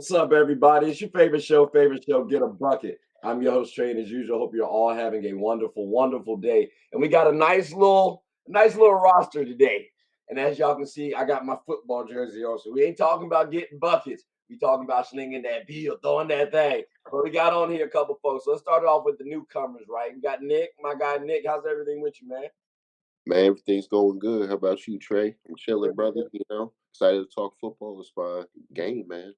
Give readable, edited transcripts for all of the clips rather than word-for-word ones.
What's up, everybody? It's your favorite show, Get a Bucket. I'm your host, Trey, and as usual, hope you're all having a wonderful, wonderful day. And we got a nice little roster today. And as y'all can see, I got my football jersey on. So we ain't talking about getting buckets. We talking about slinging that bill, throwing that thing. But we got on here a couple folks. So let's start off with the newcomers, right? We got Nick, my guy Nick. How's everything with you, man? Man, everything's going good. How about you, Trey? I'm chilling, Pretty brother. good. Excited to talk football. It's my game, man.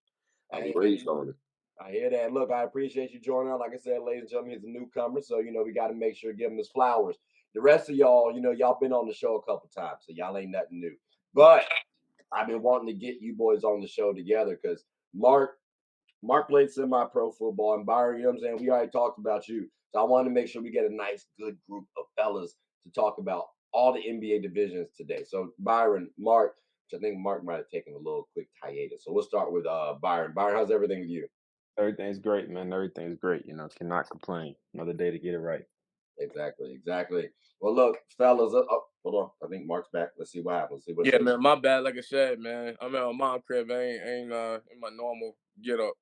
I was Hey, raised on it. I hear that. Look, I appreciate you joining on. Like I said, ladies and gentlemen, he's a newcomer, so we got to make sure to give him his flowers. The rest of y'all, y'all been on the show a couple times, so y'all ain't nothing new. But I've been wanting to get you boys on the show together because Mark played semi-pro football, and Byron, you know what I'm saying? We already talked about you, so I wanted to make sure we get a nice, good group of fellas to talk about all the NBA divisions today. So Byron, Mark, which I think Mark might have taken a little quick hiatus. So we'll start with Byron. Byron, how's everything with you? Everything's great, man. Everything's great. Cannot complain. Another day to get it right. Exactly, exactly. Well, look, fellas. Hold on. I think Mark's back. Let's see what happens. See what Yeah, shakes. man, my bad. Like I said, man, I'm at my mom crib. I ain't in my normal get up.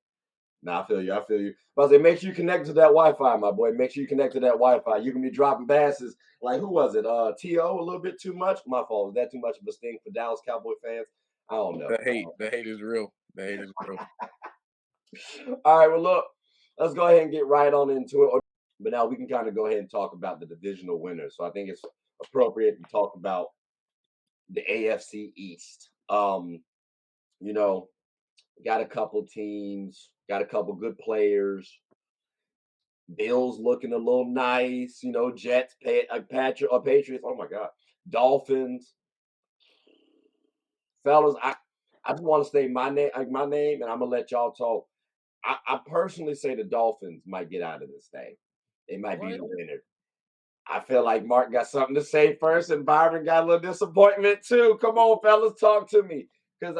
Nah, I feel you. I feel you. But I say, make sure you connect to that Wi-Fi, my boy. Make sure you connect to that Wi-Fi. You can be dropping passes. Like who was it? To a little bit too much. My fault. Was that too much of a sting for Dallas Cowboy fans? I don't know. The hate is real. The hate is real. All right. Well, look. Let's go ahead and get right on into it. But now we can kind of go ahead and talk about the divisional winners. So I think it's appropriate to talk about the AFC East. You know, got a couple teams, got a couple good players. Bills looking a little nice, Jets, Patriots. Oh my God, Dolphins, fellas. I just want to say my name, and I'm gonna let y'all talk. I personally say the Dolphins might get out of this thing. They might be What? the winner. I feel like Mark got something to say first, and Byron got a little disappointment too. Come on, fellas, talk to me, because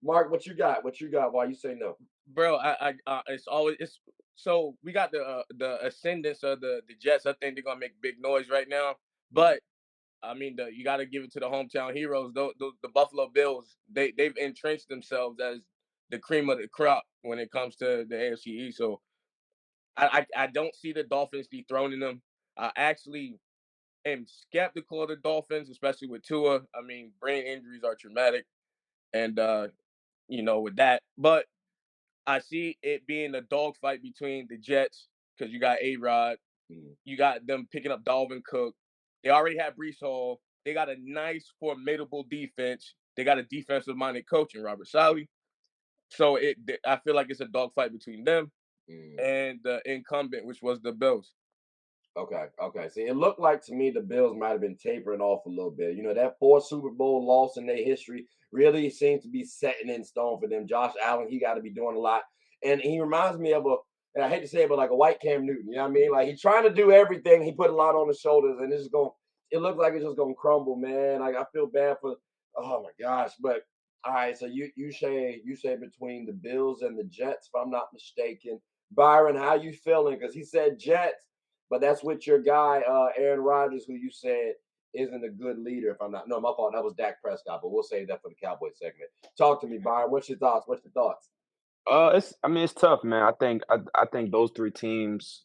Mark, what you got? What you got? Why you say no? Bro, it's so we got the ascendance of the Jets. I think they're gonna make big noise right now. But I mean, you got to give it to the hometown heroes. The Buffalo Bills, they've entrenched themselves as the cream of the crop when it comes to the AFC East. So I don't see the Dolphins dethroning them. I actually am skeptical of the Dolphins, especially with Tua. I mean, brain injuries are traumatic, and with that. But I see it being a dogfight between the Jets because you got A-Rod, Mm. you got them picking up Dalvin Cook. They already have Brees Hall. They got a nice, formidable defense. They got a defensive-minded coach in Robert Saleh. So I feel like it's a dogfight between them Mm. and the incumbent, which was the Bills. Okay, okay. See, it looked like to me the Bills might have been tapering off a little bit. That fourth Super Bowl loss in their history really seems to be setting in stone for them. Josh Allen, he got to be doing a lot. And he reminds me of and I hate to say it, but like a white Cam Newton. You know what I mean? Like he's trying to do everything. He put a lot on his shoulders, and it looks like it's just going to crumble, man. Like I feel bad oh my gosh. But all right, so you say between the Bills and the Jets, if I'm not mistaken. Byron, how you feeling? Because he said Jets. But that's with your guy, Aaron Rodgers, who you said isn't a good leader. If I'm not, no, my fault. That was Dak Prescott. But we'll save that for the Cowboy segment. Talk to me, Byron. What's your thoughts? What's your thoughts? It's tough, man. I think those three teams,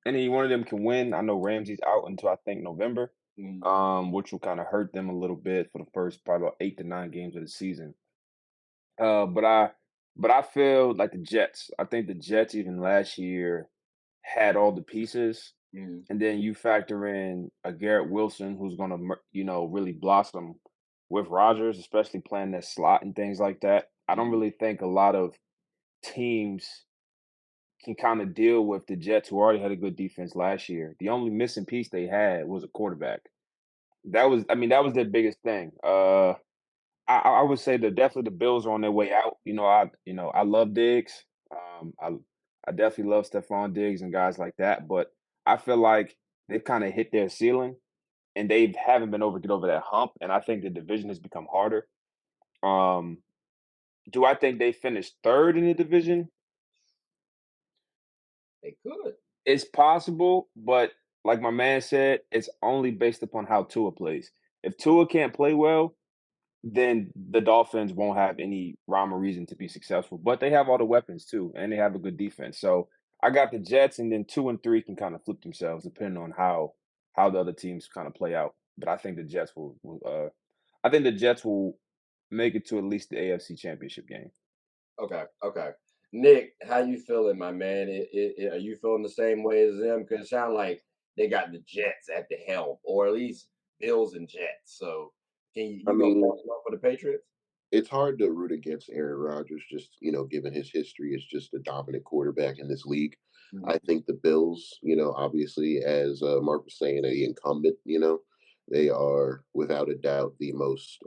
any one of them can win. I know Ramsey's out until I think November, Mm, which will kind of hurt them a little bit for the first probably about 8 to 9 games of the season. But I feel like the Jets. I think the Jets even last year had all the pieces, mm, and then you factor in a Garrett Wilson who's going to really blossom with Rodgers, especially playing that slot and things like that. I don't mm. really think a lot of teams can kind of deal with the Jets, who already had a good defense last year. The only missing piece they had was a quarterback. That was their biggest thing. I would say that definitely the Bills are on their way out. I love Diggs. I definitely love Stephon Diggs and guys like that, but I feel like they've kind of hit their ceiling and they haven't been able to get over that hump. And I think the division has become harder. Um, do I think they finished third in the division? They could. It's possible, but like my man said, it's only based upon how Tua plays. If Tua can't play well, then the Dolphins won't have any rhyme or reason to be successful. But they have all the weapons too, and they have a good defense. So I got the Jets, and then 2 and 3 can kind of flip themselves depending on how the other teams kind of play out. But I think the Jets I think the Jets will make it to at least the AFC Championship game. Okay, okay. Nick, how you feeling, my man? Are you feeling the same way as them? Because it sounds like they got the Jets at the helm, or at least Bills and Jets. So, can I you go mean, for the Patriots? it's hard to root against Aaron Rodgers, just given his history as just a dominant quarterback in this league. Mhm. I think the Bills, obviously, as Mark was saying, a incumbent, they are without a doubt the most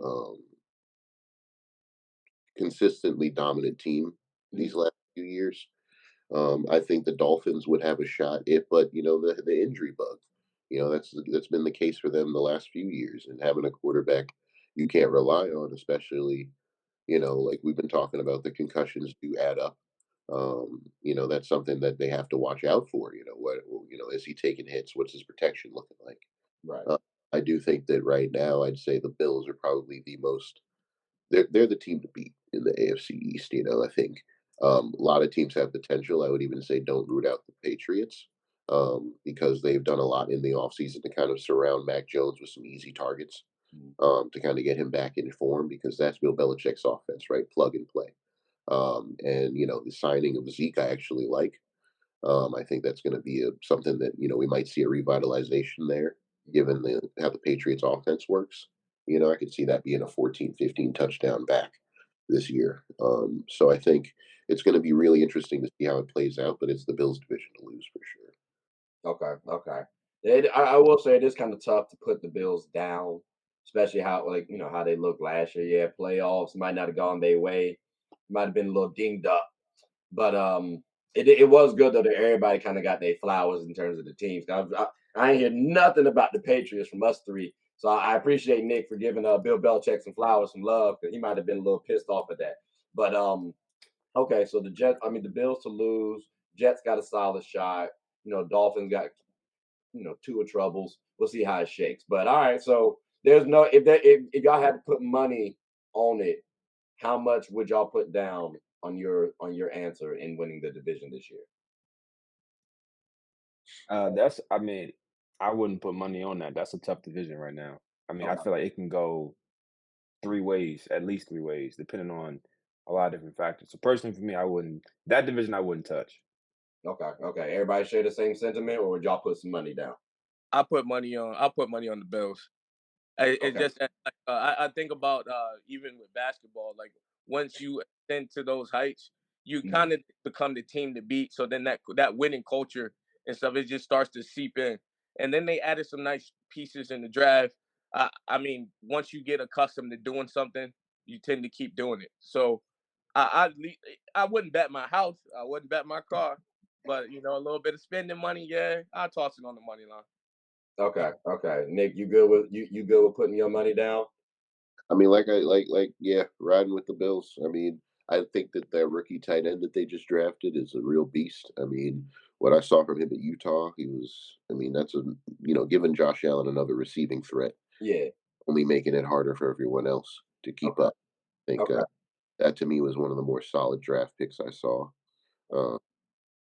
consistently dominant team these Mhm. last few years. I think the Dolphins would have a shot if, but the injury bug, that's been the case for them the last few years, and having a quarterback you can't rely on, especially like we've been talking about, the concussions do add up. That's something that they have to watch out for. Is he taking hits? What's his protection looking like? Right. Uh, I do think that right now, I'd say the Bills are probably the most. They're the team to beat in the AFC East. I think a lot of teams have potential. I would even say don't root out the Patriots because they've done a lot in the offseason to kind of surround Mac Jones with some easy targets Mhm. to kind of get him back in form, because that's Bill Belichick's offense, right? Plug and play. And the signing of Zeke, I actually like. I think that's going to be something that we might see a revitalization there, given how the Patriots offense works. I could see that being a 14, 15 touchdown back this year. So I think it's going to be really interesting to see how it plays out, but it's the Bills' division to lose for sure. Okay, okay. I will say it is kind of tough to put the Bills down, especially how how they looked last year. Yeah, playoffs might not have gone their way, might have been a little dinged up, but it was good though that everybody kind of got their flowers in terms of the teams. I ain't hear nothing about the Patriots from us three, so I appreciate Nick for giving Bill Belichick some flowers, some love, because he might have been a little pissed off at that. But okay, so the Bills to lose, Jets got a solid shot. Dolphins got two of troubles. We'll see how it shakes. But all right, so there's no if y'all had to put money on it, how much would y'all put down on your answer in winning the division this year? I mean, I wouldn't put money on that. That's a tough division right now. I mean, I Okay, feel like it can go 3 ways, at least 3 ways, depending on a lot of different factors. So personally, for me, I wouldn't that division I wouldn't touch. okay, okay. Everybody share the same sentiment, or would y'all put some money down? I put money on the Bills. It's Okay. just that I think about even with basketball, like once you ascend to those heights, you Mhm. kind of become the team to beat. So then that winning culture and stuff, it just starts to seep in. And then they added some nice pieces in the draft. I mean, once you get accustomed to doing something, you tend to keep doing it. So I wouldn't bet my house, I wouldn't bet my car, but a little bit of spending money, yeah, I'll toss it on the money line. Okay, okay. Nick, you good with you good with putting your money down? I mean, yeah, riding with the Bills. I mean, I think that rookie tight end that they just drafted is a real beast. I mean, what I saw from him at Utah, he was. I mean, that's giving Josh Allen another receiving threat, Yeah. only making it harder for everyone else to keep Okay. up. I think Okay. that to me was one of the more solid draft picks I saw. Uh,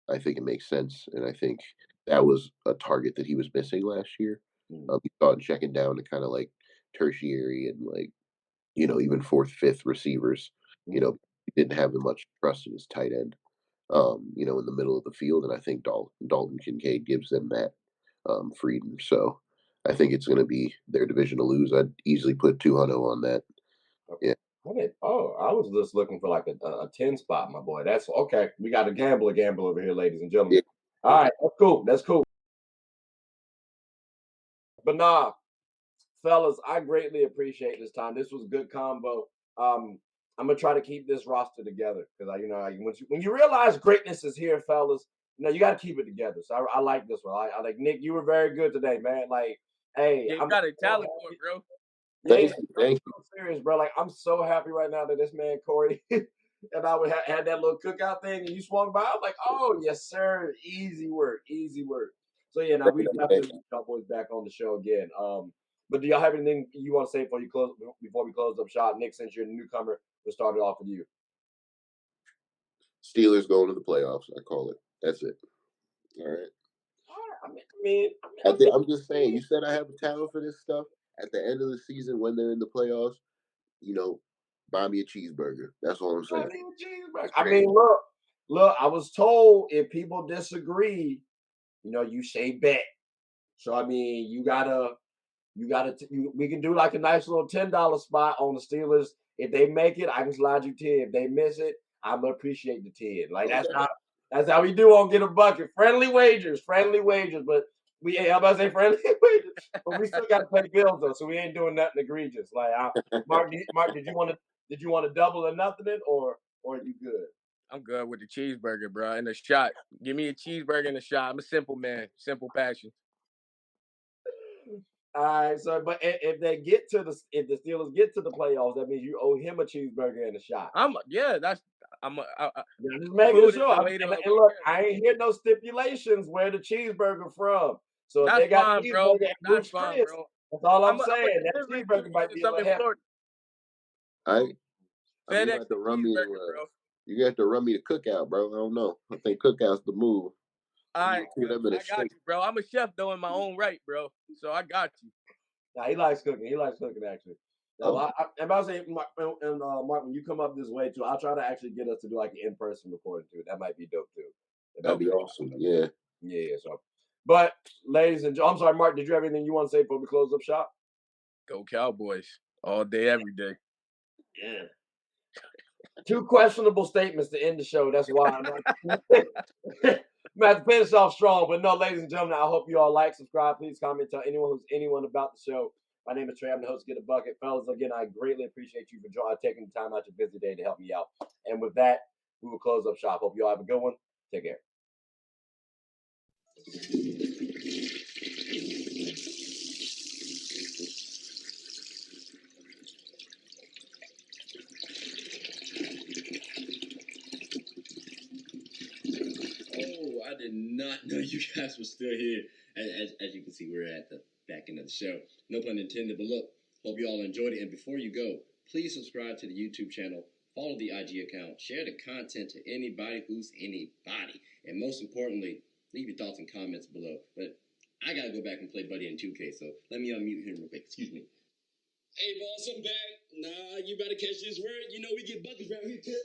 I think it makes sense, and I think that was a target that he was missing last year. Mhm. He started checking down to kind of like tertiary and like even fourth, fifth receivers. Mhm. He didn't have much trust in his tight end, in the middle of the field, and I think Dalton Kincaid gives them that freedom. So I think it's going to be their division to lose. I'd easily put 200 on that. Okay. Yeah, I was just looking for like a 10 spot, my boy. That's okay. We got a gamble over here, ladies and yeah. gentlemen. All right, that's cool. That's cool. But nah, fellas, I greatly appreciate this time. This was a good combo. I'm gonna try to keep this roster together because when you realize greatness is here, fellas, you got to keep it together. So I like this one. I like Nick. You were very good today, man. Like, hey, Yeah, you I'm got a so talent for it, happy. bro. Yeah, Thank you, I'm thank you. so serious, bro. Like, I'm so happy right now that this man Corey and I would had that little cookout thing, and you swung by. I'm like, oh yes, sir. Easy work, easy work. So yeah, now we Thank definitely you. get y'all boys back on the show again. But do y'all have anything you want to say before we close up shop? Nick, since you're the newcomer, we'll start it off with you. Steelers going to the playoffs. I call it. That's it. All right. I'm just saying. You said I have a talent for this stuff. At the end of the season, when they're in the playoffs, buy me a cheeseburger. That's all I'm saying. I mean, look. I was told if people disagree, you say bet. So I mean, we can do like a nice little $10 spot on the Steelers. If they make it, I can slide you 10. If they miss it, I'm gonna appreciate the 10. Like that's how we do on Get a Bucket. Friendly wagers. But I'm about to say friendly wagers, but we still got to pay bills though, so we ain't doing nothing egregious. Like Mark, did you want to double or nothing it, or are you good? I'm good with the cheeseburger, bro, and a shot. Give me a cheeseburger and a shot. I'm a simple man, simple passion. All right, so but if the Steelers get to the playoffs, that means you owe him a cheeseburger and a shot. Just making sure. And look, I ain't hear no stipulations where the cheeseburger from. So if they got cheeseburger at Ruth's Chris, that's all I'm saying. That cheeseburger might be a little heavy. You have to run me. You have to run me the cookout, bro. I don't know. I think cookout's the move. All right, I got you, bro. I'm a chef though in my own right, bro. So I got you. Nah, he likes cooking. Actually. No, I'm about to say, Mark, when you come up this way too, I'll try to actually get us to do like an in-person recording too. That might be dope too. That'd be awesome. Yeah. Yeah. So, but ladies and gentlemen, I'm sorry, Mark. Did you have anything you want to say before we close up shop? Go Cowboys all day, every day. Yeah. 2 questionable statements to end the show. That's why I'm going to finish off strong. But no, ladies and gentlemen, I hope you all like, subscribe, please comment, tell anyone about the show. My name is Trey. I'm the host of Get a Bucket. Fellas, again, I greatly appreciate you for taking the time out your busy day to help me out. And with that, we will close up shop. Hope you all have a good one. Take care. I did not know you guys were still here. As you can see, we're at the back end of the show. No pun intended, but look, hope you all enjoyed it. And before you go, please subscribe to the YouTube channel, follow the IG account, share the content to anybody who's anybody. And most importantly, leave your thoughts and comments below. But I got to go back and play Buddy in 2K, so let me unmute him real quick. Excuse me. Hey, boss, I'm back. Nah, you better catch this word. You know we get buckets around here, too.